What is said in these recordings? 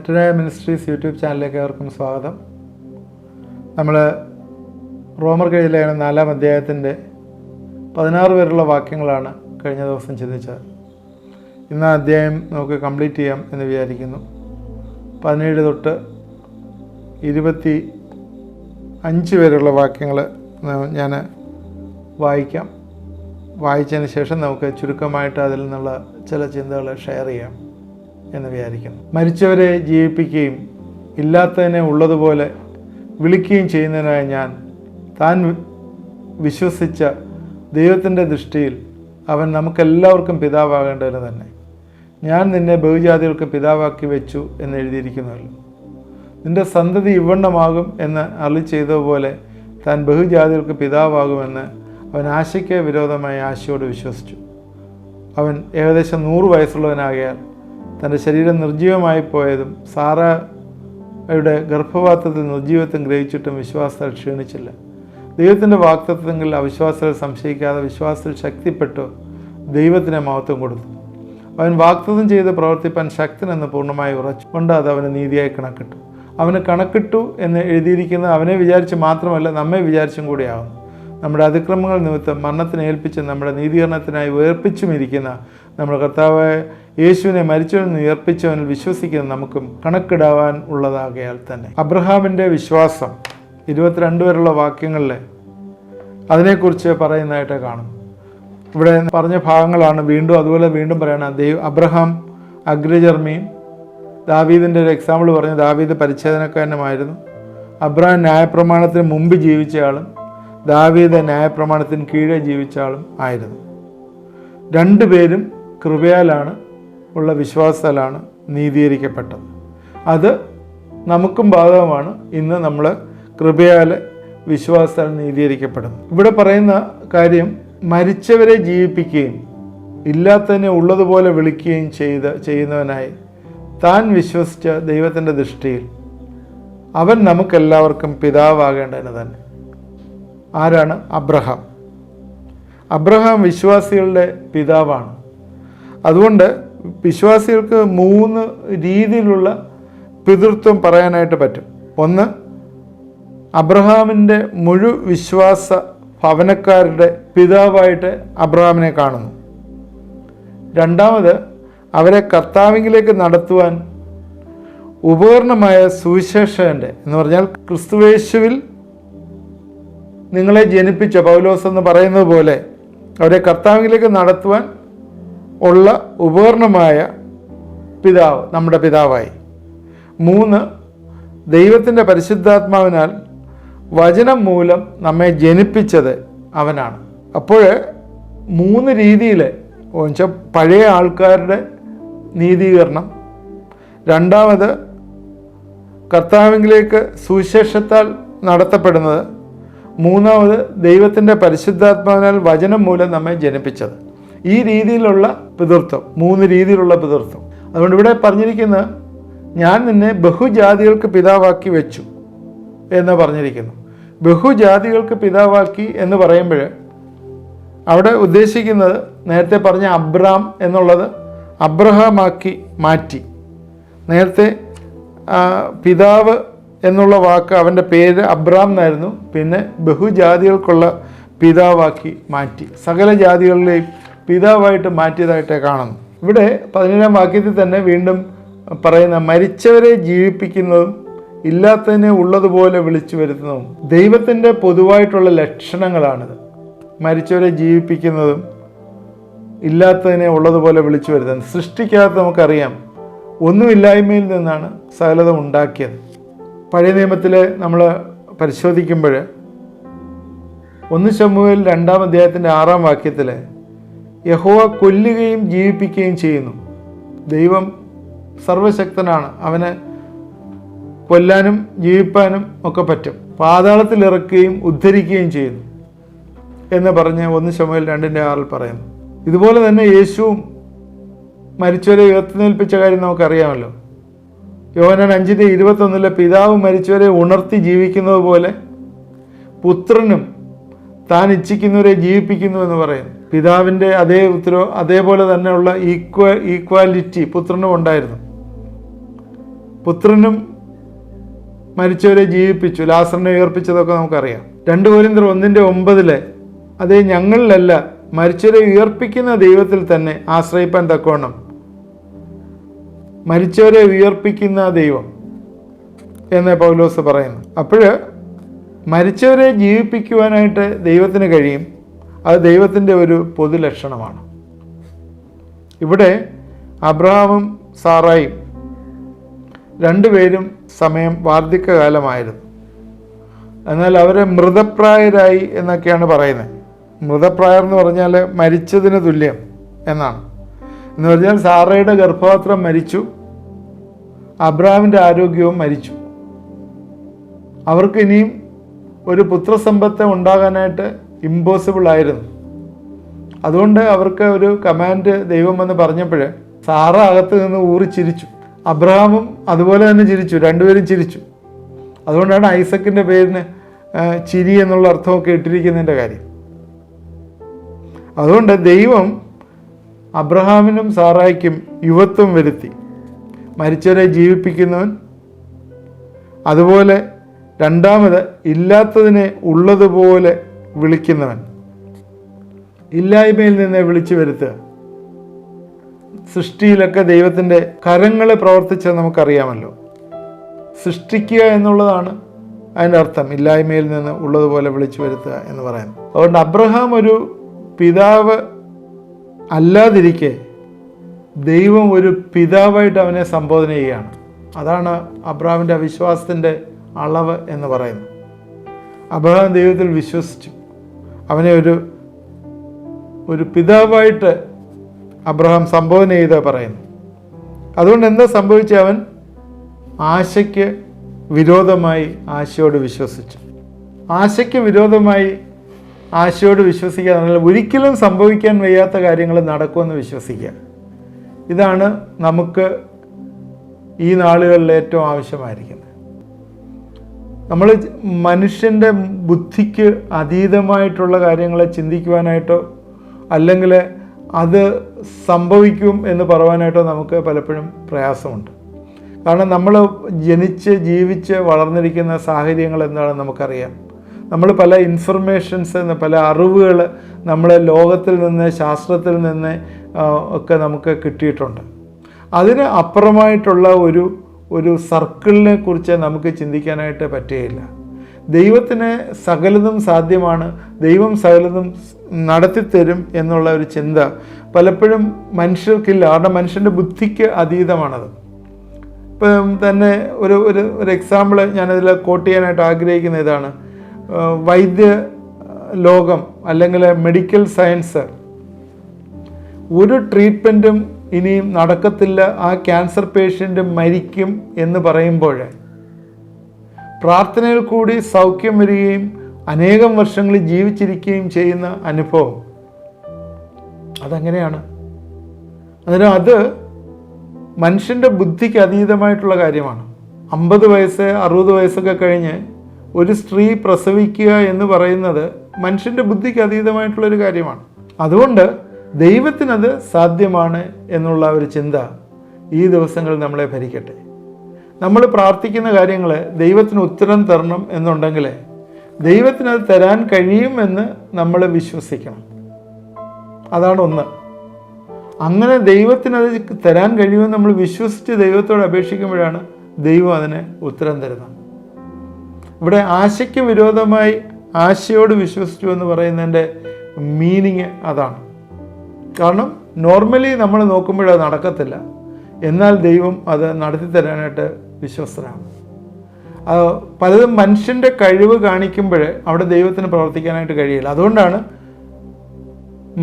മെറ്റനായ ministries YouTube ചാനലിലേക്ക് ഏവർക്കും സ്വാഗതം. നമ്മൾ റോമർക്കെഴുതിയ ലേഖനം 4-ാം അധ്യായത്തിൻ്റെ 16 വരെയുള്ള വാക്യങ്ങളാണ് കഴിഞ്ഞ ദിവസം ചിന്തിച്ചത്. ഇന്ന് ആ അധ്യായം നമുക്ക് കംപ്ലീറ്റ് ചെയ്യാം എന്ന് വിചാരിക്കുന്നു. 17 തൊട്ട് 25 വരെയുള്ള വാക്യങ്ങൾ ഞാൻ വായിക്കാം. വായിച്ചതിന് ശേഷം നമുക്ക് ചുരുക്കമായിട്ട് അതിൽ നിന്നുള്ള ചില ചിന്തകൾ ഷെയർ ചെയ്യാം എന്ന് വിചാരിക്കുന്നു. മരിച്ചവരെ ജീവിപ്പിക്കുകയും ഇല്ലാത്തതിനെ ഉള്ളതുപോലെ വിളിക്കുകയും ചെയ്യുന്നതിനായി ഞാൻ താൻ വിശ്വസിച്ച ദൈവത്തിൻ്റെ ദൃഷ്ടിയിൽ അവൻ നമുക്കെല്ലാവർക്കും പിതാവാകേണ്ടതിന് തന്നെ ഞാൻ നിന്നെ ബഹുജാതികൾക്ക് പിതാവാക്കി വെച്ചു എന്ന് എഴുതിയിരിക്കുന്നുവല്ലോ. നിന്റെ സന്തതി ഇവണ്ണമാകും എന്ന് അരുളി ചെയ്തതുപോലെ താൻ ബഹുജാതികൾക്ക് പിതാവാകുമെന്ന് അവൻ ആശയ്ക്ക് വിരോധമായി ആശയോട് വിശ്വസിച്ചു. അവൻ ഏകദേശം 100 വയസ്സുള്ളവനാകയാൽ തൻ്റെ ശരീരം നിർജ്ജീവമായി പോയതും സാറായുടെ ഗർഭപാത്രത്തിൽ നിർജ്ജീവത്വം ഗ്രഹിച്ചിട്ടും വിശ്വാസത്തിൽ ക്ഷീണിച്ചില്ല. ദൈവത്തിൻ്റെ വാഗ്ദത്തത്തിൽ അവിശ്വാസത്തിൽ സംശയിക്കാതെ വിശ്വാസത്തിൽ ശക്തിപ്പെട്ടു ദൈവത്തിന് മഹത്വം കൊടുത്തു. അവൻ വാഗ്ദത്തം ചെയ്ത് പ്രവർത്തിപ്പാൻ ശക്തനെന്ന് പൂർണ്ണമായി ഉറച്ചുകൊണ്ട് അത് അവന് നീതിയായി കണക്കിട്ടു. അവന് കണക്കിട്ടു എന്ന് എഴുതിയിരിക്കുന്നത് അവനെ വിചാരിച്ച് മാത്രമല്ല, നമ്മെ വിചാരിച്ചും കൂടിയാകുന്നു. നമ്മുടെ അതിക്രമങ്ങൾ നിമിത്തം മരണത്തിന് ഏൽപ്പിച്ച് നമ്മുടെ നീതീകരണത്തിനായി ഉയർപ്പിച്ചുമിരിക്കുന്ന നമ്മുടെ കർത്താവായ യേശുവിനെ മരിച്ചവനിൽ നിന്ന് ഉയർപ്പിച്ചവനിൽ വിശ്വസിക്കുന്ന നമുക്കും കണക്കിടാവാൻ ഉള്ളതാകയാൽ തന്നെ. അബ്രഹാമിൻ്റെ വിശ്വാസം 22 വരെയുള്ള വാക്യങ്ങളിൽ അതിനെക്കുറിച്ച് പറയുന്നതായിട്ട് കാണും. ഇവിടെ പറഞ്ഞ ഭാഗങ്ങളാണ് അതുപോലെ വീണ്ടും പറയണം. അബ്രഹാം അഗ്രചർമ്മിയും ദാവീദിൻ്റെ ഒരു എക്സാമ്പിൾ പറഞ്ഞ് ദാവീദ് പരിച്ഛേദനക്കാരനുമായിരുന്നു. അബ്രഹാം ന്യായപ്രമാണത്തിന് മുമ്പ് ജീവിച്ചയാളും ദാവീദ് ന്യായപ്രമാണത്തിന് കീഴെ ജീവിച്ച ആളും ആയിരുന്നു. രണ്ടുപേരും കൃപയാലാണ് ഉള്ള വിശ്വാസത്താലാണ് നീതീകരിക്കപ്പെട്ടത്. അത് നമുക്കും ബാധകമാണ്. ഇന്ന് നമ്മൾ കൃപയാൽ വിശ്വാസത്താൽ നീതീകരിക്കപ്പെടുന്നു. ഇവിടെ പറയുന്ന കാര്യം മരിച്ചവരെ ജീവിപ്പിക്കുകയും ഇല്ലാത്തതിനെ ഉള്ളതുപോലെ വിളിക്കുകയും ചെയ്യുന്നവനായി താൻ വിശ്വസിച്ച ദൈവത്തിൻ്റെ ദൃഷ്ടിയിൽ അവൻ നമുക്കെല്ലാവർക്കും പിതാവാകേണ്ടതിന് തന്നെ. ആരാണ് അബ്രഹാം? അബ്രഹാം വിശ്വാസികളുടെ പിതാവാണ്. അതുകൊണ്ട് വിശ്വാസികൾക്ക് 3 രീതിയിലുള്ള പിതൃത്വം പറയാനായിട്ട് പറ്റും. ഒന്ന്, അബ്രഹാമിൻ്റെ വിശ്വാസ ഭവനക്കാരുടെ പിതാവായിട്ട് അബ്രഹാമിനെ കാണുന്നു. രണ്ടാമത്, അവരെ കർത്താവിലേക്ക് നടത്തുവാൻ ഉപകരണമായ സുവിശേഷകൻ്റെ എന്ന് പറഞ്ഞാൽ ക്രിസ്തുയേശുവിൽ നിങ്ങളെ ജനിപ്പിച്ച പൗലോസ് എന്ന് പറയുന്നത് പോലെ അവരെ കർത്താവിലേക്ക് നടത്തുവാൻ ഉള്ള ഉപകരണമായ പിതാവ്, നമ്മുടെ പിതാവായി. 3, ദൈവത്തിൻ്റെ പരിശുദ്ധാത്മാവിനാൽ വചനം മൂലം നമ്മെ ജനിപ്പിച്ചത് അവനാണ്. അപ്പോൾ 3 രീതിയിൽ പഴയ ആൾക്കാരുടെ നീതീകരണം, രണ്ടാമത് കർത്താവിലേക്ക് സുവിശേഷത്താൽ നടത്തപ്പെടുന്നത്, മൂന്നാമത് ദൈവത്തിൻ്റെ പരിശുദ്ധാത്മാവിനാൽ വചനം മൂലം നമ്മെ ജനിപ്പിച്ചത്. ഈ രീതിയിലുള്ള പിതൃത്വം, 3 രീതിയിലുള്ള പിതൃത്വം. അതുകൊണ്ട് ഇവിടെ പറഞ്ഞിരിക്കുന്നത് ഞാൻ നിന്നെ ബഹുജാതികൾക്ക് പിതാവാക്കി വെച്ചു എന്ന് പറഞ്ഞിരിക്കുന്നു. ബഹുജാതികൾക്ക് പിതാവാക്കി എന്ന് പറയുമ്പോൾ അവിടെ ഉദ്ദേശിക്കുന്നത് നേരത്തെ പറഞ്ഞ അബ്രാം എന്നുള്ളത് അബ്രഹാമാക്കി മാറ്റി. നേരത്തെ പിതാവ് എന്നുള്ള വാക്ക് അവൻ്റെ പേര് അബ്രാം എന്നായിരുന്നു. പിന്നെ ബഹുജാതികൾക്കുള്ള പിതാവാക്കി മാറ്റി, സകല ജാതികളിലെയും പിതാവായിട്ട് മാറ്റിയതായിട്ട് കാണുന്നു. ഇവിടെ 17-ാം വാക്യത്തിൽ തന്നെ വീണ്ടും പറയുന്ന മരിച്ചവരെ ജീവിപ്പിക്കുന്നതും ഇല്ലാത്തതിനെ ഉള്ളതുപോലെ വിളിച്ചു വരുത്തുന്നതും ദൈവത്തിൻ്റെ പൊതുവായിട്ടുള്ള ലക്ഷണങ്ങളാണിത്. മരിച്ചവരെ ജീവിപ്പിക്കുന്നതും ഇല്ലാത്തതിനെ ഉള്ളതുപോലെ വിളിച്ചു വരുത്തുന്നത്. സൃഷ്ടിക്കകത്ത് നമുക്കറിയാം ഒന്നുമില്ലായ്മയിൽ നിന്നാണ് സകലതും ഉണ്ടാക്കിയത്. പഴയ നിയമത്തിൽ നമ്മൾ പരിശോധിക്കുമ്പോൾ 1 ശമൂവേൽ 2-ാം അധ്യായത്തിൻ്റെ 6-ാം വാക്യത്തിൽ യഹോവ കൊല്ലുകയും ജീവിപ്പിക്കുകയും ചെയ്യുന്നു. ദൈവം സർവശക്തനാണ്, അവന് കൊല്ലാനും ജീവിപ്പാനും ഒക്കെ പറ്റും. പാതാളത്തിൽ ഇറക്കുകയും ഉദ്ധരിക്കുകയും ചെയ്യുന്നു എന്ന് പറഞ്ഞ് 1 ശമൂവേൽ 2:6 പറയുന്നു. ഇതുപോലെ തന്നെ യേശുവും മരിച്ചവരെ ഉയർത്തുന്നേൽപ്പിച്ച കാര്യം നമുക്കറിയാമല്ലോ. യോഹന്നാൻ 5:21 പിതാവ് മരിച്ചവരെ ഉണർത്തി ജീവിക്കുന്നത് പോലെ പുത്രനും താൻ ഇച്ഛിക്കുന്നവരെ ജീവിപ്പിക്കുന്നു എന്ന് പറയുന്നു. പിതാവിൻ്റെ അതേ അതേപോലെ തന്നെയുള്ള ഈക്വാലിറ്റി പുത്രനും ഉണ്ടായിരുന്നു. പുത്രനും മരിച്ചവരെ ജീവിപ്പിച്ചു, ലാസറിനെ ഉയർപ്പിച്ചതൊക്കെ നമുക്കറിയാം. 2 കൊരിന്ത്യർ 1:9 അതേ ഞങ്ങളിലല്ല മരിച്ചവരെ ഉയർപ്പിക്കുന്ന ദൈവത്തിൽ തന്നെ ആശ്രയിപ്പാൻ തക്കവണ്ണം. മരിച്ചവരെ ഉയർപ്പിക്കുന്ന ദൈവം എന്ന് പൗലോസ് പറയുന്നു. അപ്പോൾ മരിച്ചവരെ ജീവിപ്പിക്കുവാനായിട്ട് ദൈവത്തിന് കഴിയും. അത് ദൈവത്തിൻ്റെ ഒരു പൊതുലക്ഷണമാണ്. ഇവിടെ അബ്രഹാമും സാറായും രണ്ടുപേരും സമയം വാർദ്ധക്യകാലമായിരുന്നു. എന്നാൽ അവരെ മൃതപ്രായരായി എന്നൊക്കെയാണ് പറയുന്നത്. മൃതപ്രായർ എന്ന് പറഞ്ഞാൽ മരിച്ചതിന് തുല്യം എന്നാണ്. എന്ന് പറഞ്ഞാൽ സാറയുടെ ഗർഭപാത്രം മരിച്ചു, അബ്രഹാമിൻ്റെ ആരോഗ്യവും മരിച്ചു. അവർക്ക് ഇനിയും ഒരു പുത്രസമ്പത്ത് ഉണ്ടാകാനായിട്ട് ഇമ്പോസിബിൾ ആയിരുന്നു. അതുകൊണ്ട് അവർക്ക് ഒരു കമാൻഡ് ദൈവം എന്ന് പറഞ്ഞപ്പോൾ സാറ അകത്ത് നിന്ന് ഊറി ചിരിച്ചു, അബ്രഹാമും അതുപോലെ തന്നെ ചിരിച്ചു, രണ്ടുപേരും ചിരിച്ചു. അതുകൊണ്ടാണ് ഐസക്കിൻ്റെ പേരിന് ചിരി എന്നുള്ള അർത്ഥമൊക്കെ ഇട്ടിരിക്കുന്നതിൻ്റെ കാര്യം. അതുകൊണ്ട് ദൈവം അബ്രഹാമിനും സാറായ്ക്കും യുവത്വം വരുത്തി. മരിച്ചവരെ ജീവിപ്പിക്കുന്നവൻ, അതുപോലെ രണ്ടാമത് ഇല്ലാത്തതിനെ ഉള്ളതുപോലെ വിളിക്കുന്നവൻ, ഇല്ലായ്മയിൽ നിന്ന് വിളിച്ചു വരുത്തുക. സൃഷ്ടിയിലൊക്കെ ദൈവത്തിൻ്റെ കരങ്ങൾ പ്രവർത്തിച്ചത് നമുക്കറിയാമല്ലോ. സൃഷ്ടിക്കുക എന്നുള്ളതാണ് അതിൻ്റെ അർത്ഥം, ഇല്ലായ്മയിൽ നിന്ന് ഉള്ളതുപോലെ വിളിച്ചു വരുത്തുക എന്ന് പറയുന്നത്. അതുകൊണ്ട് അബ്രഹാം ഒരു പിതാവ് അല്ലാതിരിക്കെ ദൈവം ഒരു പിതാവായിട്ട് അവനെ സംബോധന ചെയ്യുകയാണ്. അതാണ് അബ്രഹാമിൻ്റെ അവിശ്വാസത്തിൻ്റെ അളവ് എന്ന് പറയുന്നത്. അബ്രഹാം ദൈവത്തിൽ വിശ്വസിച്ചു, അവനെ ഒരു പിതാവായിട്ട് അബ്രഹാം സംബോധന ചെയ്ത് പറയുന്നു. അതുകൊണ്ട് എന്താ സംഭവിച്ച, അവൻ ആശയ്ക്ക് വിരോധമായി ആശയോട് വിശ്വസിച്ചു. ആശയ്ക്ക് വിരോധമായി ആശയോട് വിശ്വസിക്കുക എന്നാൽ ഒരിക്കലും സംഭവിക്കാൻ വയ്യാത്ത കാര്യങ്ങൾ നടക്കുമെന്ന് വിശ്വസിക്കുക. ഇതാണ് നമുക്ക് ഈ നാളുകളിൽ ഏറ്റവും ആവശ്യമായിരിക്കുന്നത്. നമ്മൾ മനുഷ്യൻ്റെ ബുദ്ധിക്ക് അതീതമായിട്ടുള്ള കാര്യങ്ങളെ ചിന്തിക്കുവാനായിട്ടോ അല്ലെങ്കിൽ അത് സംഭവിക്കും എന്ന് പറയുവാനായിട്ടോ നമുക്ക് പലപ്പോഴും പ്രയാസമുണ്ട്. കാരണം നമ്മൾ ജനിച്ച് ജീവിച്ച് വളർന്നിരിക്കുന്ന സാഹചര്യങ്ങൾ എന്താണെന്ന് നമുക്കറിയാം. നമ്മൾ പല ഇൻഫർമേഷൻസ്, പല അറിവുകൾ നമ്മളെ ലോകത്തിൽ നിന്ന്, ശാസ്ത്രത്തിൽ നിന്ന് ഒക്കെ നമുക്ക് കിട്ടിയിട്ടുണ്ട്. അതിന് അപ്പുറമായിട്ടുള്ള ഒരു സർക്കിളിനെ കുറിച്ച് നമുക്ക് ചിന്തിക്കാനായിട്ട് പറ്റുകയില്ല. ദൈവത്തിന് സകലതും സാധ്യമാണ്, ദൈവം സകലതും നടത്തിത്തരും എന്നുള്ള ഒരു ചിന്ത പലപ്പോഴും മനുഷ്യർക്കില്ല. കാരണം മനുഷ്യൻ്റെ ബുദ്ധിക്ക് അതീതമാണത്. ഇപ്പം തന്നെ ഒരു എക്സാമ്പിൾ ഞാനതിൽ കോട്ട് ചെയ്യാനായിട്ട് ആഗ്രഹിക്കുന്ന ഇതാണ്. വൈദ്യ ലോകം അല്ലെങ്കിൽ മെഡിക്കൽ സയൻസ് ഒരു ട്രീറ്റ്മെൻറ്റും ഇനിയും നടക്കത്തില്ല, ആ ക്യാൻസർ പേഷ്യൻ്റ് മരിക്കും എന്ന് പറയുമ്പോൾ പ്രാർത്ഥനയിൽ കൂടി സൗഖ്യം വരികയും അനേകം വർഷങ്ങളിൽ ജീവിച്ചിരിക്കുകയും ചെയ്യുന്ന അനുഭവം അതെങ്ങനെയാണ്? അന്നേരം അത് മനുഷ്യൻ്റെ ബുദ്ധിക്ക് അതീതമായിട്ടുള്ള കാര്യമാണ്. 50 വയസ്സ് 60 വയസ്സൊക്കെ കഴിഞ്ഞ് ഒരു സ്ത്രീ പ്രസവിക്കുക എന്ന് പറയുന്നത് മനുഷ്യൻ്റെ ബുദ്ധിക്ക് അതീതമായിട്ടുള്ളൊരു കാര്യമാണ്. അതുകൊണ്ട് ദൈവത്തിനത് സാധ്യമാണ് എന്നുള്ള ഒരു ചിന്ത ഈ ദിവസങ്ങളിൽ നമ്മളെ ഭരിക്കട്ടെ. നമ്മൾ പ്രാർത്ഥിക്കുന്ന കാര്യങ്ങൾ ദൈവത്തിന് ഉത്തരം തരണം എന്നുണ്ടെങ്കിൽ ദൈവത്തിനത് തരാൻ കഴിയുമെന്ന് നമ്മൾ വിശ്വസിക്കണം. അതാണ് ഒന്ന്. അങ്ങനെ ദൈവത്തിനത് തരാൻ കഴിയുമെന്ന് നമ്മൾ വിശ്വസിച്ച് ദൈവത്തോട് അപേക്ഷിക്കുമ്പോഴാണ് ദൈവം അതിന് ഉത്തരം തരുന്നത്. ഇവിടെ ആശയ്ക്ക് വിരോധമായി ആശയോട് വിശ്വസിച്ചു എന്ന് പറയുന്നതിൻ്റെ മീനിങ് അതാണ്. കാരണം നോർമലി നമ്മൾ നോക്കുമ്പോഴത് നടക്കത്തില്ല, എന്നാൽ ദൈവം അത് നടത്തി തരാനായിട്ട് വിശ്വസ്തനാണ്. പലതും മനുഷ്യൻ്റെ കഴിവ് കാണിക്കുമ്പോൾ അവിടെ ദൈവത്തിന് പ്രവർത്തിക്കാനായിട്ട് കഴിയില്ല. അതുകൊണ്ടാണ്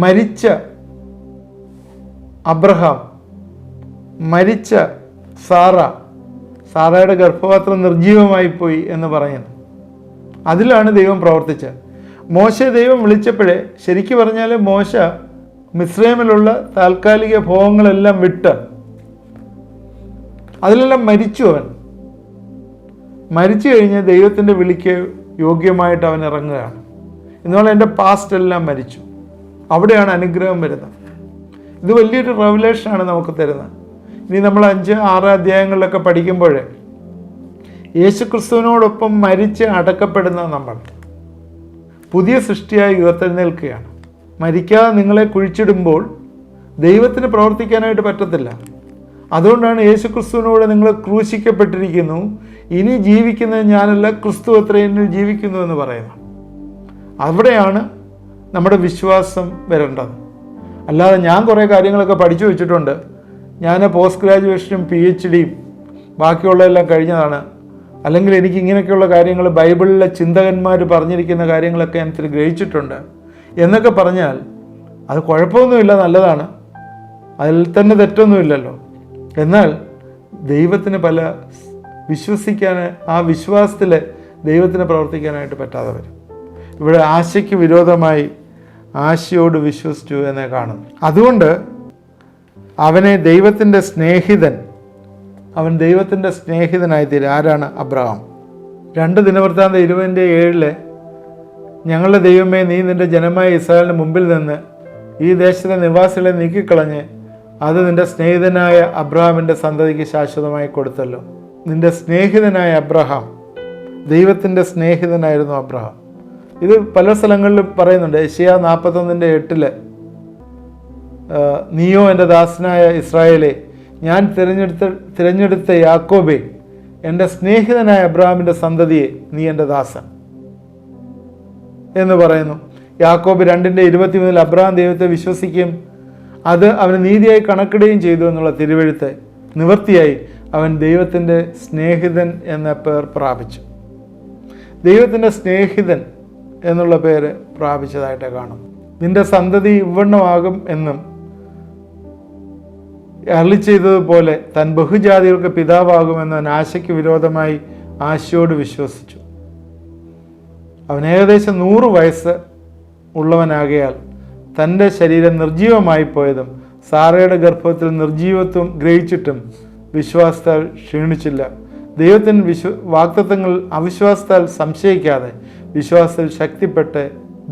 മരിച്ച അബ്രഹാം, മരിച്ച സാറയുടെ ഗർഭപാത്രം നിർജീവമായി പോയി എന്ന് പറയുന്നു. അതിലാണ് ദൈവം പ്രവർത്തിച്ചത്. മോശയെ ദൈവം വിളിച്ചപ്പോഴേ ശരിക്കും പറഞ്ഞാൽ മോശ മിസ്രൈമിലുള്ള താൽക്കാലിക ഭോഗങ്ങളെല്ലാം വിട്ട് അതിലെല്ലാം മരിച്ചു. അവൻ മരിച്ചു കഴിഞ്ഞ് ദൈവത്തിൻ്റെ വിളിക്ക് യോഗ്യമായിട്ട് അവൻ ഇറങ്ങുകയാണ്. എന്നുള്ള എൻ്റെ പാസ്റ്റ് എല്ലാം മരിച്ചു. അവിടെയാണ് അനുഗ്രഹം വരുന്നത്. ഇത് വലിയൊരു റെവലേഷനാണ് നമുക്ക് തരുന്നത്. ഇനി നമ്മൾ 5-6 അധ്യായങ്ങളിലൊക്കെ പഠിക്കുമ്പോൾ യേശുക്രിസ്തുവിനോടൊപ്പം മരിച്ച് അടക്കപ്പെടുന്ന നമ്മൾ പുതിയ സൃഷ്ടിയായി ഉയർത്തെഴുന്നേൽക്കുകയാണ്. മരിക്കാതെ നിങ്ങളെ കുഴിച്ചിടുമ്പോൾ ദൈവത്തിന് പ്രവർത്തിക്കാനായിട്ട് പറ്റത്തില്ല. അതുകൊണ്ടാണ് യേശുക്രിസ്തുവിനോട് നിങ്ങൾ ക്രൂശിക്കപ്പെട്ടിരിക്കുന്നു, ഇനി ജീവിക്കുന്നത് ഞാനല്ല, ക്രിസ്തു അത്ര എന്നിൽ ജീവിക്കുന്നു എന്ന് പറയുന്നത്. അവിടെയാണ് നമ്മുടെ വിശ്വാസം വരേണ്ടത്. അല്ലാതെ ഞാൻ കുറേ കാര്യങ്ങളൊക്കെ പഠിച്ചു വെച്ചിട്ടുണ്ട്, ഞാൻ പോസ്റ്റ് ഗ്രാജുവേഷനും PhD ബാക്കിയുള്ളതെല്ലാം കഴിഞ്ഞതാണ്, അല്ലെങ്കിൽ എനിക്ക് ഇങ്ങനെയൊക്കെയുള്ള കാര്യങ്ങൾ ബൈബിളിലെ ചിന്തകന്മാർ പറഞ്ഞിരിക്കുന്ന കാര്യങ്ങളൊക്കെ ഞാൻ ഇത്തിരി ഗ്രഹിച്ചിട്ടുണ്ട് എന്നൊക്കെ പറഞ്ഞാൽ അത് കുഴപ്പമൊന്നുമില്ല, നല്ലതാണ്, അതിൽ തന്നെ തെറ്റൊന്നുമില്ലല്ലോ. എന്നാൽ ദൈവത്തിന് വിശ്വസിക്കാൻ, ആ വിശ്വാസത്തിൽ ദൈവത്തിന് പ്രവർത്തിക്കാനായിട്ട് പറ്റാതെ വരും. ഇവിടെ ആശയ്ക്ക് വിരോധമായി ആശയോട് വിശ്വസിച്ചു എന്നേ കാണുന്നു. അതുകൊണ്ട് അവനെ ദൈവത്തിൻ്റെ സ്നേഹിതൻ, അവൻ ദൈവത്തിൻ്റെ സ്നേഹിതനായിത്തീരും. ആരാണ്? അബ്രഹാം. 2 ദിനവൃത്താന്തം 20:7 ഞങ്ങളുടെ ദൈവമേ, നീ നിൻ്റെ ജനമായ ഇസ്രായേലിന് മുമ്പിൽ നിന്ന് ഈ ദേശത്തെ നിവാസികളെ നീക്കിക്കളഞ്ഞ് അത് നിൻ്റെ സ്നേഹിതനായ അബ്രഹാമിൻ്റെ സന്തതിക്ക് ശാശ്വതമായി കൊടുത്തല്ലോ. നിൻ്റെ സ്നേഹിതനായ അബ്രഹാം, ദൈവത്തിൻ്റെ സ്നേഹിതനായിരുന്നു അബ്രഹാം. ഇത് പല സ്ഥലങ്ങളിലും പറയുന്നുണ്ട്. യെശയ്യാ 41:8 നീയോ എൻ്റെ ദാസനായ ഇസ്രായേലേ, ഞാൻ തിരഞ്ഞെടുത്ത യാക്കോബേ, എൻ്റെ സ്നേഹിതനായ അബ്രഹാമിൻ്റെ സന്തതിയെ, നീ എൻ്റെ ദാസൻ എന്ന് പറയുന്നു. യാക്കോബ് 2:23 അബ്രഹാം ദൈവത്തെ വിശ്വസിക്കുകയും അത് അവന് നീതിയായി കണക്കിടുകയും ചെയ്തു എന്നുള്ള തിരുവെഴുത്ത് നിവൃത്തിയായി അവൻ ദൈവത്തിൻ്റെ സ്നേഹിതൻ എന്ന പേർ പ്രാപിച്ചു. ദൈവത്തിൻ്റെ സ്നേഹിതൻ എന്നുള്ള പേര് പ്രാപിച്ചതായിട്ട് കാണും. നിന്റെ സന്തതി ഇവണ്ണമാകും എന്നും അരുളി ചെയ്തതുപോലെ താൻ ബഹുജാതികൾക്ക് പിതാവാകുമെന്ന് അവൻ ആശയ്ക്ക് വിരോധമായി ആശയോട് വിശ്വസിച്ചു. അവൻ ഏകദേശം 100 വയസ്സ് ഉള്ളവനാകയാൽ തൻ്റെ ശരീരം നിർജീവമായി പോയതും സാറയുടെ ഗർഭത്തിൽ നിർജീവത്വം ഗ്രഹിച്ചിട്ടും വിശ്വാസത്താൽ ക്ഷീണിച്ചില്ല. ദൈവത്തിന് വാഗ്ദത്തങ്ങൾ അവിശ്വാസത്താൽ സംശയിക്കാതെ വിശ്വാസത്തിൽ ശക്തിപ്പെട്ട്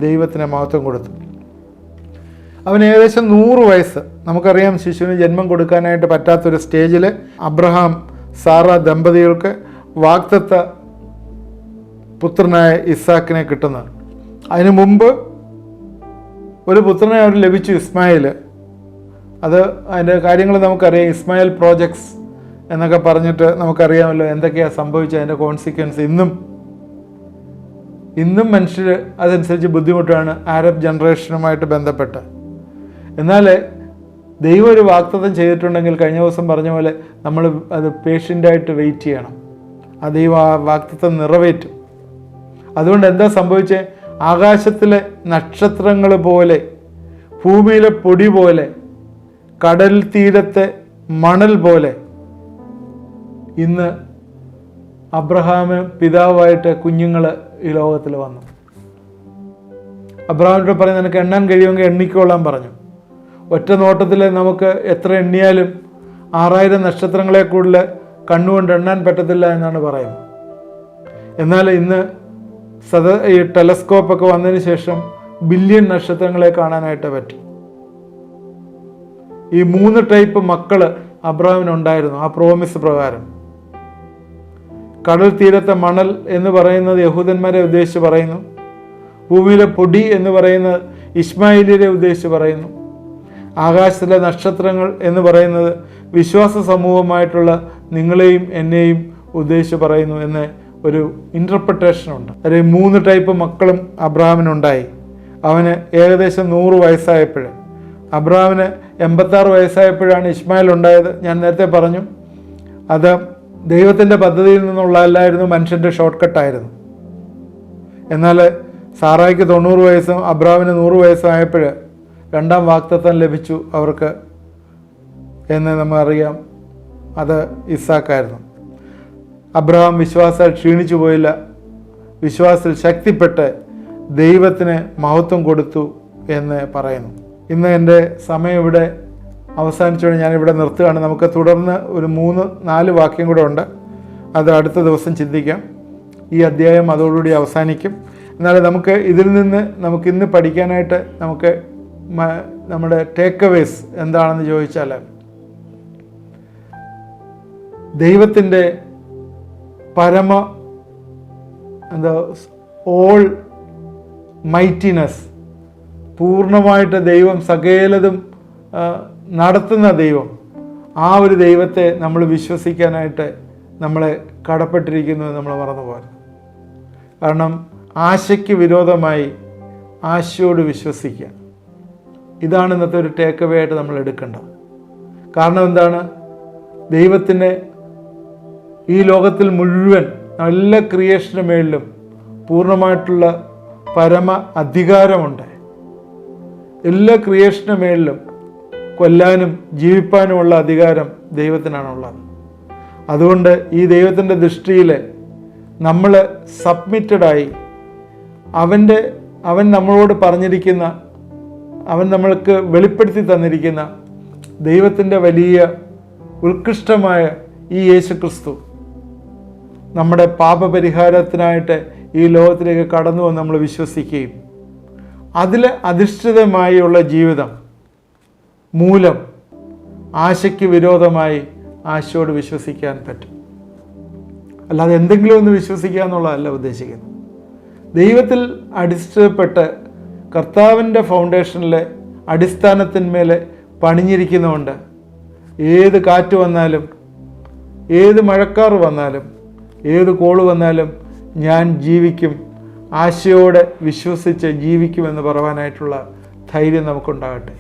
ദൈവത്തിന് മഹത്വം കൊടുത്തു. അവന് ഏകദേശം 100 വയസ്സ്. നമുക്കറിയാം, ശിശുവിന് ജന്മം കൊടുക്കാനായിട്ട് പറ്റാത്തൊരു സ്റ്റേജിൽ അബ്രഹാം സാറ ദമ്പതികൾക്ക് വാഗ്ദത്ത പുത്രനായ ഇസാക്കിനെ കിട്ടുന്നത്. അതിനു മുമ്പ് ഒരു പുത്രനെ അവർ ലഭിച്ചു, ഇസ്മായിൽ. അതിൻ്റെ കാര്യങ്ങൾ നമുക്കറിയാം. ഇസ്മായിൽ പ്രോജക്ട്സ് എന്നൊക്കെ പറഞ്ഞിട്ട് നമുക്കറിയാമല്ലോ എന്തൊക്കെയാണ് സംഭവിച്ചത്, അതിൻ്റെ കോൺസിക്വൻസ്. ഇന്നും മനുഷ്യർ അതനുസരിച്ച് ബുദ്ധിമുട്ടാണ് അറബ് ജനറേഷനുമായിട്ട് ബന്ധപ്പെട്ട്. എന്നാൽ ദൈവം ഒരു വാഗ്ദത്തം ചെയ്തിട്ടുണ്ടെങ്കിൽ, കഴിഞ്ഞ ദിവസം പറഞ്ഞ പോലെ നമ്മൾ അത് പേഷ്യൻ്റായിട്ട് വെയിറ്റ് ചെയ്യണം. ആ ദൈവം ആ വാഗ്ദത്തം നിറവേറ്റും. അതുകൊണ്ട് എന്താ സംഭവിച്ചത്? ആകാശത്തിലെ നക്ഷത്രങ്ങൾ പോലെ, ഭൂമിയിലെ പൊടി പോലെ, കടൽ തീരത്തെ മണൽ പോലെ ഇന്ന് അബ്രഹാം പിതാവായിട്ട് കുഞ്ഞുങ്ങൾ ഈ ലോകത്തിൽ വന്നു. അബ്രഹാമിനോട് പറഞ്ഞു, നിനക്ക് എണ്ണാൻ കഴിയുമെങ്കിൽ എണ്ണിക്കോളാൻ പറഞ്ഞു. ഒറ്റ നോട്ടത്തിൽ നമുക്ക് എത്ര എണ്ണിയാലും 6000 നക്ഷത്രങ്ങളെ കൂടുതൽ കണ്ണുകൊണ്ട് എണ്ണാൻ പറ്റത്തില്ല എന്നാണ് പറയുന്നത്. എന്നാൽ ഇന്ന് ഈ ടെലസ്കോപ്പൊക്കെ വന്നതിന് ശേഷം ബില്യൺ നക്ഷത്രങ്ങളെ കാണാനായിട്ട് പറ്റും. ഈ 3 ടൈപ്പ് മക്കൾ അബ്രഹാമിനുണ്ടായിരുന്നു ആ പ്രോമിസ് പ്രകാരം. കടൽ തീരത്തെ മണൽ എന്ന് പറയുന്നത് യഹൂദന്മാരെ ഉദ്ദേശിച്ച് പറയുന്നു. ഭൂമിയിലെ പൊടി എന്ന് പറയുന്നത് ഇസ്മായിലിയരെ ഉദ്ദേശിച്ച് പറയുന്നു. ആകാശത്തിലെ നക്ഷത്രങ്ങൾ എന്ന് പറയുന്നത് വിശ്വാസ സമൂഹമായിട്ടുള്ള നിങ്ങളെയും എന്നെയും ഉദ്ദേശിച്ച് പറയുന്നു എന്ന് ഒരു ഇൻ്റർപ്രിട്ടേഷനുണ്ട്. അതായത് 3 ടൈപ്പ് മക്കളും അബ്രഹാമിനുണ്ടായി. അവന് ഏകദേശം 100 വയസ്സായപ്പോൾ, അബ്രഹാമിന് 86 വയസ്സായപ്പോഴാണ് ഇസ്മായിൽ ഉണ്ടായത്. ഞാൻ നേരത്തെ പറഞ്ഞു, അത് ദൈവത്തിൻ്റെ പദ്ധതിയിൽ നിന്നുള്ളതല്ലായിരുന്നു, മനുഷ്യൻ്റെ ഷോർട്ട് കട്ടായിരുന്നു. എന്നാൽ സാറായ്ക്ക് 90 വയസ്സും അബ്രഹാമിന് 100 വയസ്സായപ്പോൾ 2ാം വാഗ്ദത്തം ലഭിച്ചു അവർക്ക് എന്ന് നമുക്കറിയാം. അത് ഇസാക്കായിരുന്നു. അബ്രഹാം വിശ്വാസത്താൽ ക്ഷീണിച്ചു പോയില്ല, വിശ്വാസത്തിൽ ശക്തിപ്പെട്ട് ദൈവത്തിന് മഹത്വം കൊടുത്തു എന്ന് പറയുന്നു. ഇന്ന് എൻ്റെ സമയം ഇവിടെ അവസാനിച്ചുകൊണ്ട് ഞാനിവിടെ നിർത്തുകയാണ്. നമുക്ക് തുടർന്ന് ഒരു 3-4 വാക്യം കൂടെ ഉണ്ട്, അത് അടുത്ത ദിവസം ചിന്തിക്കാം. ഈ അധ്യായം അതോടുകൂടി അവസാനിക്കും. എന്നാൽ നമുക്ക് ഇതിൽ നിന്ന് നമുക്കിന്ന് പഠിക്കാനായിട്ട് നമ്മുടെ ടേക്ക് അവേസ് എന്താണെന്ന് ചോദിച്ചാൽ, ദൈവത്തിൻ്റെ പരമ ഓൾ മൈറ്റിനെസ്, പൂർണ്ണമായിട്ട് ദൈവം സകലതും നടത്തുന്ന ദൈവം, ആ ഒരു ദൈവത്തെ നമ്മൾ വിശ്വസിക്കാനായിട്ട് നമ്മളെ കടപ്പെട്ടിരിക്കുന്നു എന്ന് നമ്മൾ മറന്നുപോകരുത്. കാരണം ആശയ്ക്ക് വിരോധമായി ആശയോട് വിശ്വസിക്കുക, ഇതാണ് ഇന്നത്തെ ഒരു ടേക്ക് അവേ ആയിട്ട് നമ്മൾ എടുക്കേണ്ടത്. കാരണം എന്താണ്? ദൈവത്തിന് ഈ ലോകത്തിൽ മുഴുവൻ എല്ലാ ക്രിയേഷന് മേളിലും പൂർണ്ണമായിട്ടുള്ള പരമ അധികാരമുണ്ട്. എല്ലാ ക്രിയേഷന് മേളിലും കൊല്ലാനും ജീവിപ്പാനുമുള്ള അധികാരം ദൈവത്തിനാണുള്ളത്. അതുകൊണ്ട് ഈ ദൈവത്തിൻ്റെ ദൃഷ്ടിയിൽ നമ്മൾ സബ്മിറ്റഡായി അവൻ നമ്മളോട് പറഞ്ഞിരിക്കുന്ന, അവൻ നമ്മൾക്ക് വെളിപ്പെടുത്തി തന്നിരിക്കുന്ന ദൈവത്തിൻ്റെ വലിയ ഉത്കൃഷ്ടമായ ഈ യേശുക്രിസ്തു നമ്മുടെ പാപപരിഹാരത്തിനായിട്ട് ഈ ലോകത്തിലേക്ക് കടന്നു വന്ന് നമ്മൾ വിശ്വസിക്കുകയും അതിൽ അധിഷ്ഠിതമായുള്ള ജീവിതം മൂലം ആശയ്ക്ക് വിരോധമായി ആശയോട് വിശ്വസിക്കാൻ പറ്റും. അല്ലാതെ എന്തെങ്കിലും ഒന്ന് വിശ്വസിക്കുക എന്നുള്ളതല്ല ഉദ്ദേശിക്കുന്നത്. ദൈവത്തിൽ അടിസ്ഥാനപ്പെട്ട് കർത്താവിൻ്റെ ഫൗണ്ടേഷനിലെ അടിസ്ഥാനത്തിന്മേലെ പണിഞ്ഞിരിക്കുന്നതുകൊണ്ട് ഏത് കാറ്റ് വന്നാലും, ഏത് മഴക്കാർ വന്നാലും, ഏത് കോള് വന്നാലും ഞാൻ ജീവിക്കും, ആശയോടെ വിശ്വസിച്ച് ജീവിക്കുമെന്ന് പറയുവാനായിട്ടുള്ള ധൈര്യം നമുക്കുണ്ടാകട്ടെ.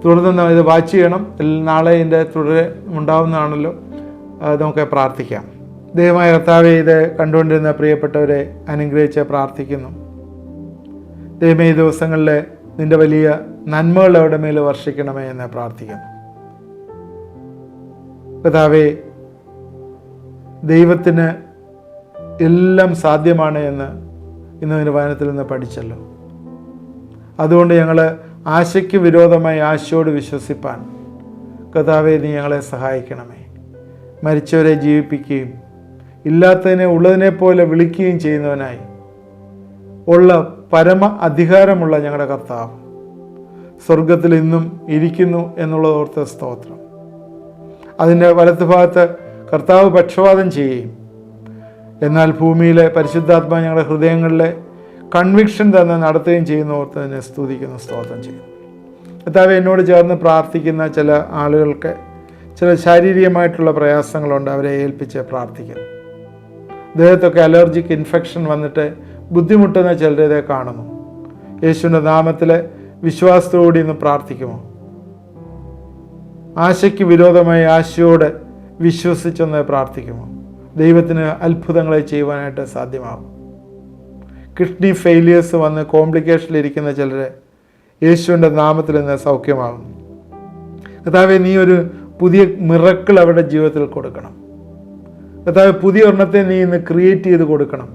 തുടർന്ന് നാം ഇത് വാച്ച് ചെയ്യണം. നാളെ ഇതിൻ്റെ തുടരെ ഉണ്ടാവുന്നതാണല്ലോ. നമുക്ക് പ്രാർത്ഥിക്കാം. ദൈവമായ കർത്താവേ, ഇത് കണ്ടുകൊണ്ടിരുന്ന പ്രിയപ്പെട്ടവരെ അനുഗ്രഹിച്ച് പ്രാർത്ഥിക്കുന്നു. ദൈവമേ, ഈ ദിവസങ്ങളിൽ നിൻ്റെ വലിയ നന്മകൾ അവരുടെ മേൽ വർഷിക്കണമേ എന്ന് പ്രാർത്ഥിക്കുന്നു. കർത്താവേ, ദൈവത്തിന് എല്ലാം സാധ്യമാണ് എന്ന് ഇന്ന് വചനത്തിൽ നിന്ന് പഠിച്ചല്ലോ. അതുകൊണ്ട് ഞങ്ങൾ ആശയ്ക്ക് വിരോധമായി ആശയോട് വിശ്വസിപ്പാൻ കർത്താവേ നീ ഞങ്ങളെ സഹായിക്കണമേ. മരിച്ചവരെ ജീവിപ്പിക്കുകയും ഇല്ലാത്തതിനെ ഉള്ളതിനെ പോലെ വിളിക്കുകയും ചെയ്യുന്നവനായി ഉള്ള പരമ അധികാരമുള്ള ഞങ്ങളുടെ കർത്താവ് സ്വർഗത്തിൽ ഇന്നും ഇരിക്കുന്നു എന്നുള്ളത് ഓർത്ത സ്തോത്രം. അതിൻ്റെ വലത്ത് ഭാഗത്ത് കർത്താവ് പക്ഷപാതം ചെയ്യുകയും എന്നാൽ ഭൂമിയിലെ പരിശുദ്ധാത്മാ ഞങ്ങളുടെ ഹൃദയങ്ങളിലെ കൺവിക്ഷൻ തന്നെ നടത്തുകയും ചെയ്യുന്ന ഓർത്തതിനെ സ്തുതിക്കുന്നു, സ്തോത്രം ചെയ്യുന്നു. കർത്താവ്, എന്നോട് ചേർന്ന് പ്രാർത്ഥിക്കുന്ന ചില ആളുകൾക്ക് ചില ശാരീരികമായിട്ടുള്ള പ്രയാസങ്ങളുണ്ട്, അവരെ ഏൽപ്പിച്ച് പ്രാർത്ഥിക്കുന്നു. ദേഹത്തൊക്കെ അലർജിക് ഇൻഫെക്ഷൻ വന്നിട്ട് ബുദ്ധിമുട്ടുന്ന ചിലരെ കാണുന്നു. യേശുവിൻ്റെ നാമത്തിൽ വിശ്വാസത്തോടെ ഇന്ന് പ്രാർത്ഥിക്കുമോ? ആശയ്ക്ക് വിരോധമായി ആശയോടെ വിശ്വസിച്ചെന്ന് പ്രാർത്ഥിക്കുമോ? ദൈവത്തിന് അത്ഭുതങ്ങളെ ചെയ്യുവാനായിട്ട് സാധ്യമാകും. കിഡ്നി ഫെയിലിയേഴ്സ് വന്ന് കോംപ്ലിക്കേഷനിലിരിക്കുന്ന ചിലരെ യേശുവിൻ്റെ നാമത്തിൽ നിന്ന് സൗഖ്യമാകും. കർത്താവേ, നീ ഒരു പുതിയ മിറക്കിൾ അവരുടെ ജീവിതത്തിൽ കൊടുക്കണം. കർത്താവേ, പുതിയ ഒരെണ്ണത്തെ നീ ഇന്ന് ക്രിയേറ്റ് ചെയ്ത് കൊടുക്കണം.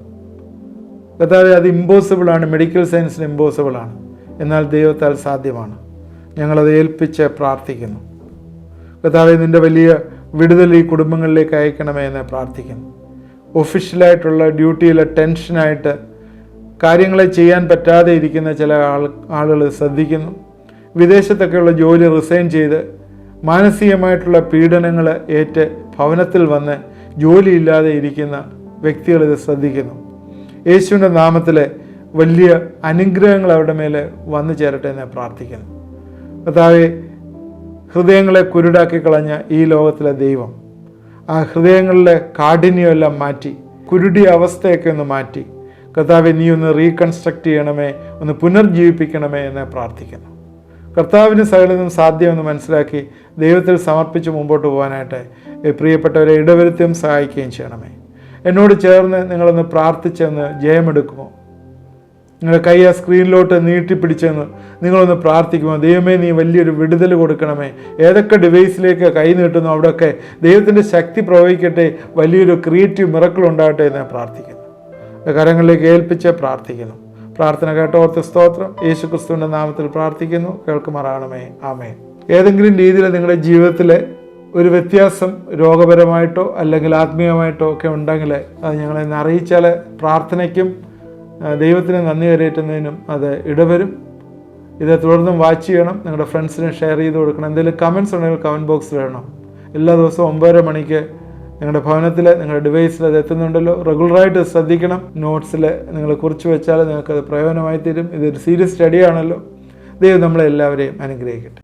കർത്താവേ, അത് ഇമ്പോസിബിളാണ്, മെഡിക്കൽ സയൻസിന് ഇമ്പോസിബിളാണ്, എന്നാൽ ദൈവത്താൽ സാധ്യമാണ്. ഞങ്ങളത് ഏൽപ്പിച്ച് പ്രാർത്ഥിക്കുന്നു. കർത്താവേ, നിൻ്റെ വലിയ വിടുതൽ ഈ കുടുംബങ്ങളിലേക്ക് അയക്കണമേ എന്ന് പ്രാർത്ഥിക്കുന്നു. ഒഫീഷ്യലായിട്ടുള്ള ഡ്യൂട്ടിയിലെ ടെൻഷനായിട്ട് കാര്യങ്ങളെ ചെയ്യാൻ പറ്റാതെ ഇരിക്കുന്ന ചില ആളുകൾ ശ്രദ്ധിക്കുന്നു. വിദേശത്തൊക്കെയുള്ള ജോലി റിസൈൻ ചെയ്ത് മാനസികമായിട്ടുള്ള പീഡനങ്ങൾ ഏറ്റ് ഭവനത്തിൽ വന്ന് ജോലിയില്ലാതെ ഇരിക്കുന്ന വ്യക്തികൾ ഇത് ശ്രദ്ധിക്കുന്നു. യേശുവിൻ്റെ നാമത്തിലെ വലിയ അനുഗ്രഹങ്ങൾ അവരുടെ മേലെ വന്നു ചേരട്ടെ എന്ന് പ്രാർത്ഥിക്കുന്നു. കർത്താവേ, ഹൃദയങ്ങളെ കുരുടാക്കി കളഞ്ഞ ഈ ലോകത്തിലെ ദൈവം ആ ഹൃദയങ്ങളിലെ കാഠിന്യമെല്ലാം മാറ്റി, കുരുടിയ അവസ്ഥയൊക്കെ ഒന്ന് മാറ്റി, കർത്താവെ നീ ഒന്ന് റീകൺസ്ട്രക്റ്റ് ചെയ്യണമേ, ഒന്ന് പുനർജീവിപ്പിക്കണമേ എന്ന് പ്രാർത്ഥിക്കുന്നു. കർത്താവിന് സകലതും സാധ്യമെന്ന് മനസ്സിലാക്കി ദൈവത്തിൽ സമർപ്പിച്ച് മുമ്പോട്ട് പോകാനായിട്ട് പ്രിയപ്പെട്ടവരെ ഇടവരുത്തുകയും സഹായിക്കുകയും ചെയ്യണമേ. എന്നോട് ചേർന്ന് നിങ്ങളൊന്ന് പ്രാർത്ഥിച്ചെന്ന് ജയമെടുക്കുമോ? നിങ്ങളുടെ കൈ ആ സ്ക്രീനിലോട്ട് നീട്ടിപ്പിടിച്ചെന്ന് നിങ്ങളൊന്ന് പ്രാർത്ഥിക്കുമോ? ദൈവമേ, നീ വലിയൊരു വിടുതൽ കൊടുക്കണമേ. ഏതൊക്കെ ഡിവൈസിലേക്ക് കൈ നീട്ടുന്നു അവിടെയൊക്കെ ദൈവത്തിൻ്റെ ശക്തി പ്രവഹിക്കട്ടെ, വലിയൊരു ക്രിയേറ്റീവ് മിറക്കിൾ ഉണ്ടാകട്ടെ എന്ന് പ്രാർത്ഥിക്കുന്നു. കരങ്ങളിലേക്ക് ഏൽപ്പിച്ച് പ്രാർത്ഥിക്കുന്നു. പ്രാർത്ഥന കേട്ടോർത്ത് സ്തോത്രം. യേശു ക്രിസ്തുവിൻ്റെ നാമത്തിൽ പ്രാർത്ഥിക്കുന്നു, കേൾക്കുമാറാണമേ. ആമേൻ. ഏതെങ്കിലും രീതിയിൽ നിങ്ങളുടെ ജീവിതത്തിൽ ഒരു വ്യത്യാസം രോഗപരമായിട്ടോ അല്ലെങ്കിൽ ആത്മീയമായിട്ടോ ഒക്കെ ഉണ്ടെങ്കിൽ അത് ഞങ്ങളെ അറിയിച്ചാൽ പ്രാർത്ഥനയ്ക്കും ദൈവത്തിന് നന്ദി കരയേറ്റുന്നതിനും അത് ഇടവരും. ഇത് തുടർന്നും വാച്ച് ചെയ്യണം. നിങ്ങളുടെ ഫ്രണ്ട്സിന് ഷെയർ ചെയ്ത് കൊടുക്കണം. എന്തെങ്കിലും കമൻസ് ഉണ്ടെങ്കിൽ കമൻറ്റ് ബോക്സിൽ ഇടണം. എല്ലാ ദിവസവും 9:30 മണിക്ക് നിങ്ങളുടെ ഭവനത്തിൽ നിങ്ങളുടെ ഡിവൈസിൽ അത് എത്തുന്നുണ്ടല്ലോ. റെഗുലറായിട്ട് ശ്രദ്ധിക്കണം. നോട്ട്സിൽ നിങ്ങൾ കുറിച്ച് വെച്ചാൽ നിങ്ങൾക്കത് പ്രയോജനമായി തീരും. ഇതൊരു സീരിയസ് സ്റ്റഡിയാണല്ലോ. ദൈവം നമ്മളെല്ലാവരെയും അനുഗ്രഹിക്കട്ടെ.